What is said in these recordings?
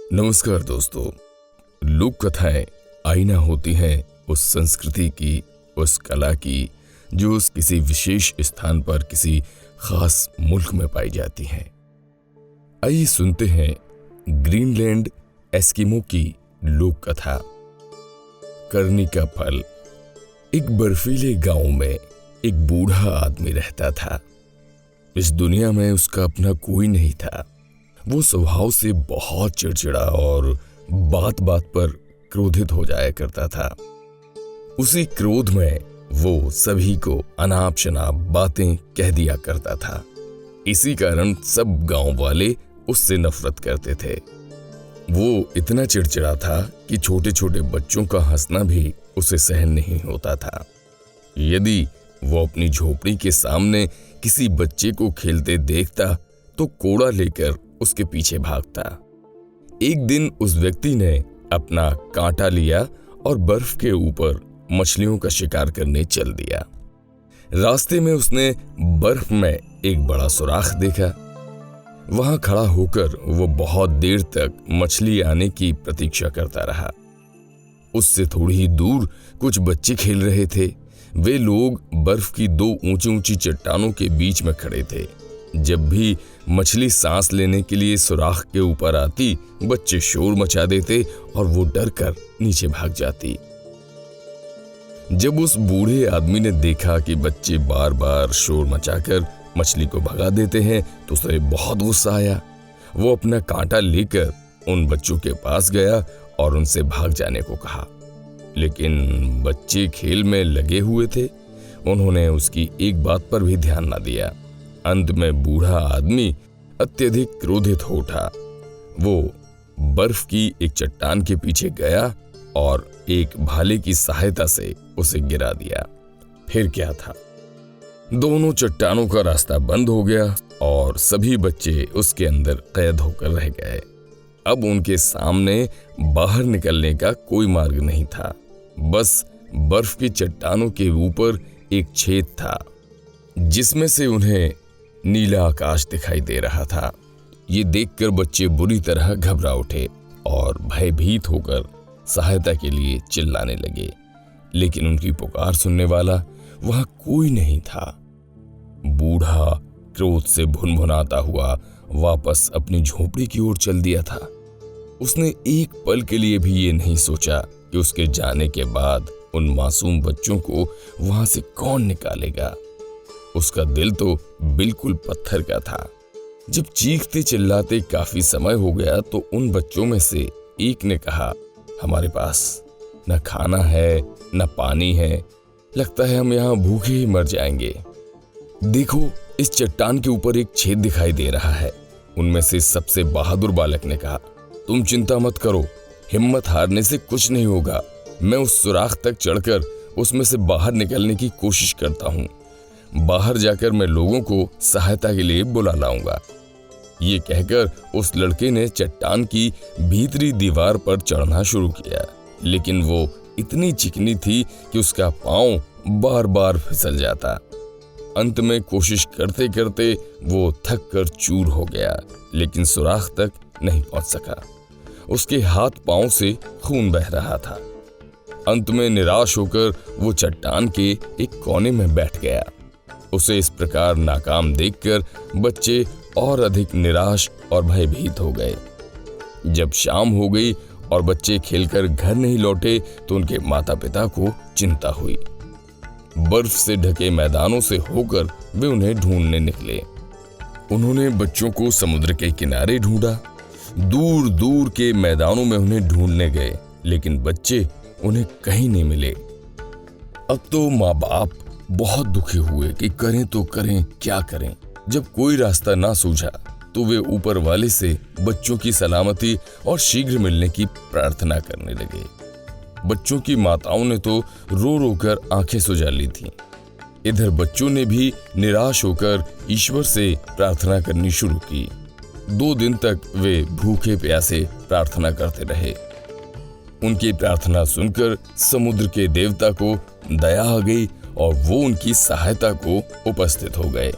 नमस्कार दोस्तों। लोक कथाएं आईना होती हैं उस संस्कृति की, उस कला की जो उस किसी विशेष स्थान पर किसी खास मुल्क में पाई जाती हैं। आइए सुनते हैं ग्रीनलैंड एस्किमो की लोक कथा। करनी का फल। एक बर्फीले गांव में एक बूढ़ा आदमी रहता था। इस दुनिया में उसका अपना कोई नहीं था। वो स्वभाव से बहुत चिड़चिड़ा और बात बात पर क्रोधित हो जाया करता था। उसी क्रोध में वो सभी को अनाप शनाप बातें कह दिया करता था। इसी कारण सब गांव वाले उससे नफरत करते थे। वो इतना चिड़चिड़ा था कि छोटे छोटे बच्चों का हंसना भी उसे सहन नहीं होता था। यदि वो अपनी झोपड़ी के सामने किसी बच्चे को खेलते देखता तो कोड़ा लेकर उसके पीछे भागता। एक दिन उस व्यक्ति ने अपना कांटा लिया और बर्फ के ऊपर मछलियों का शिकार करने चल दिया। रास्ते में उसने बर्फ में एक बड़ा सुराख देखा। वहां खड़ा होकर वो बहुत देर तक मछली आने की प्रतीक्षा करता रहा। उससे थोड़ी ही दूर कुछ बच्चे खेल रहे थे। वे लोग बर्फ की दो ऊंची ऊंची चट्टानों के बीच में खड़े थे। जब भी मछली सांस लेने के लिए सुराख के ऊपर आती, बच्चे शोर मचा देते और वो डर कर नीचे भाग जाती। जब उस बूढ़े आदमी ने देखा कि बच्चे बार बार शोर मचाकर मछली को भगा देते हैं तो उसे बहुत गुस्सा आया। वो अपना कांटा लेकर उन बच्चों के पास गया और उनसे भाग जाने को कहा, लेकिन बच्चे खेल में लगे हुए थे। उन्होंने उसकी एक बात पर भी ध्यान न दिया। अंत में बूढ़ा आदमी अत्यधिक क्रोधित हो उठा। वो बर्फ की एक चट्टान के पीछे गया और एक भाले की सहायता से उसे गिरा दिया। फिर क्या था, दोनों चट्टानों का रास्ता बंद हो गया और सभी बच्चे उसके अंदर कैद होकर रह गए। अब उनके सामने बाहर निकलने का कोई मार्ग नहीं था। बस बर्फ की चट्टानों के ऊपर एक छेद था जिसमें से उन्हें नीला आकाश दिखाई दे रहा था। ये देखकर बच्चे बुरी तरह घबरा उठे और भयभीत होकर सहायता के लिए चिल्लाने लगे, लेकिन उनकी पुकार सुनने वाला वहां कोई नहीं था। बूढ़ा क्रोध से भुनभुनाता हुआ वापस अपनी झोपड़ी की ओर चल दिया था। उसने एक पल के लिए भी ये नहीं सोचा कि उसके जाने के बाद उन मासूम बच्चों को वहां से कौन निकालेगा। उसका दिल तो बिल्कुल पत्थर का था। जब चीखते चिल्लाते काफी समय हो गया तो उन बच्चों में से एक ने कहा, हमारे पास न खाना है न पानी है, लगता है हम यहाँ भूखे ही मर जाएंगे। देखो, इस चट्टान के ऊपर एक छेद दिखाई दे रहा है। उनमें से सबसे बहादुर बालक ने कहा, तुम चिंता मत करो, हिम्मत हारने से कुछ नहीं होगा। मैं उस सुराख तक चढ़कर उसमें से बाहर निकलने की कोशिश करता हूँ। बाहर जाकर मैं लोगों को सहायता के लिए बुला लाऊंगा। ये कहकर उस लड़के ने चट्टान की भीतरी दीवार पर चढ़ना शुरू किया, लेकिन वो इतनी चिकनी थी कि उसका पांव बार बार फिसल जाता। अंत में कोशिश करते करते वो थक कर चूर हो गया, लेकिन सुराख तक नहीं पहुंच सका। उसके हाथ पांव से खून बह रहा था। अंत में निराश होकर वो चट्टान के एक कोने में बैठ गया। उसे इस प्रकार नाकाम देखकर बच्चे और अधिक निराश और भयभीत हो गए। जब शाम हो गई और बच्चे खेलकर घर नहीं लौटे तो उनके माता पिता को चिंता हुई। बर्फ से ढके मैदानों से होकर वे उन्हें ढूंढने निकले। उन्होंने बच्चों को समुद्र के किनारे ढूंढा, दूर दूर के मैदानों में उन्हें ढूंढने गए, लेकिन बच्चे उन्हें कहीं नहीं मिले। अब तो माँ बाप बहुत दुखी हुए कि करें तो करें क्या करें। जब कोई रास्ता ना सूझा तो वे ऊपर वाले से बच्चों की सलामती और शीघ्र मिलने की प्रार्थना करने लगे। बच्चों की माताओं ने तो रो रो कर आंखें सुजा ली थीं। इधर बच्चों ने भी निराश होकर ईश्वर से प्रार्थना करनी शुरू की। 2 दिन तक वे भूखे प्यासे प्रार्थना करते रहे। उनकी प्रार्थना सुनकर समुद्र के देवता को दया आ गई और वो उनकी सहायता को उपस्थित हो गए।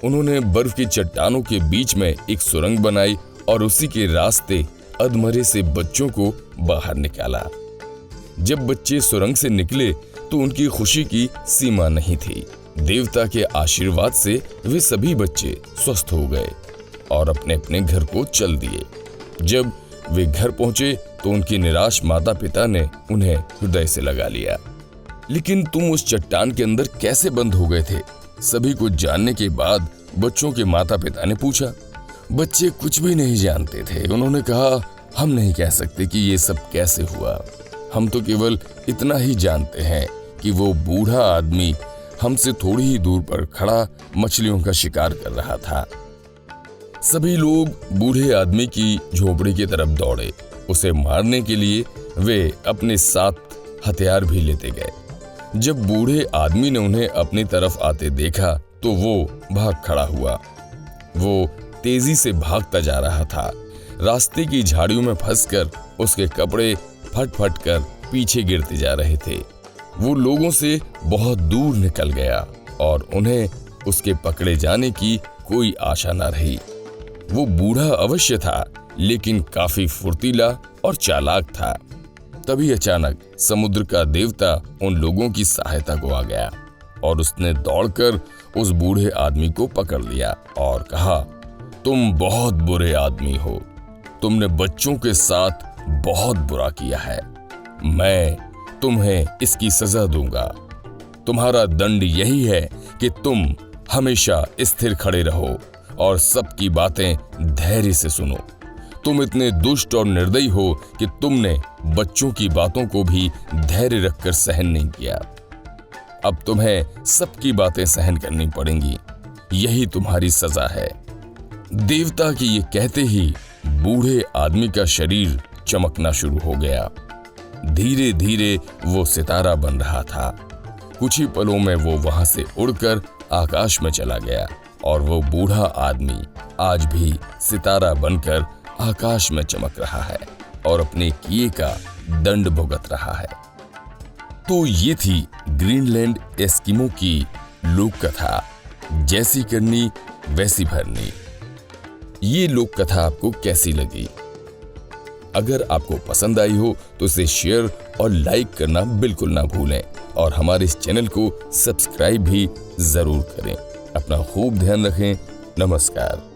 उन्होंने बर्फ की चट्टानों के बीच में एक सुरंग बनाई और उसी के रास्ते अधमरे से बच्चों को बाहर निकाला। जब बच्चे सुरंग से निकले तो उनकी खुशी की सीमा नहीं थी। देवता के आशीर्वाद से वे सभी बच्चे स्वस्थ हो गए और अपने अपने घर को चल दिए। जब वे घर पहुंचे तो उनके निराश माता पिता ने उन्हें हृदय से लगा लिया। लेकिन तुम उस चट्टान के अंदर कैसे बंद हो गए थे? सभी कुछ जानने के बाद बच्चों के माता पिता ने पूछा। बच्चे कुछ भी नहीं जानते थे। उन्होंने कहा, हम नहीं कह सकते कि ये सब कैसे हुआ। हम तो केवल इतना ही जानते हैं कि वो बूढ़ा आदमी हमसे थोड़ी ही दूर पर खड़ा मछलियों का शिकार कर रहा था। सभी लोग बूढ़े आदमी की झोपड़ी की तरफ दौड़े। उसे मारने के लिए वे अपने साथ हथियार भी लेते गए। जब बूढ़े आदमी ने उन्हें अपनी तरफ आते देखा तो वो भाग खड़ा हुआ। वो तेजी से भागता जा रहा था। रास्ते की झाड़ियों में फंसकर उसके कपड़े फट फट कर पीछे गिरते जा रहे थे। वो लोगों से बहुत दूर निकल गया और उन्हें उसके पकड़े जाने की कोई आशा न रही। वो बूढ़ा अवश्य था, लेकिन काफी फुर्तीला और चालाक था। तभी अचानक समुद्र का देवता उन लोगों की सहायता को आ गया और उसने दौड़कर उस बूढ़े आदमी को पकड़ लिया और कहा, तुम बहुत बुरे आदमी हो। तुमने बच्चों के साथ बहुत बुरा किया है। मैं तुम्हें इसकी सजा दूंगा। तुम्हारा दंड यही है कि तुम हमेशा स्थिर खड़े रहो और सबकी बातें धैर्य से सुनो। तुम इतने दुष्ट और निर्दयी हो कि तुमने बच्चों की बातों को भी धैर्य रखकर सहन नहीं किया। अब तुम्हें सबकी बातें सहन करनी पड़ेंगी। यही तुम्हारी सजा है। देवता की ये कहते ही बूढ़े आदमी का शरीर चमकना शुरू हो गया। धीरे धीरे वो सितारा बन रहा था। कुछ ही पलों में वो वहां से उड़कर आकाश में चला गया और वो बूढ़ा आदमी आज भी सितारा बनकर आकाश में चमक रहा है और अपने किए का दंड भुगत रहा है। तो ये थी ग्रीनलैंड एस्किमो की लोक कथा, जैसी करनी वैसी भरनी। ये लोक कथा आपको कैसी लगी? अगर आपको पसंद आई हो तो इसे शेयर और लाइक करना बिल्कुल ना भूलें और हमारे इस चैनल को सब्सक्राइब भी जरूर करें। अपना खूब ध्यान रखें। नमस्कार।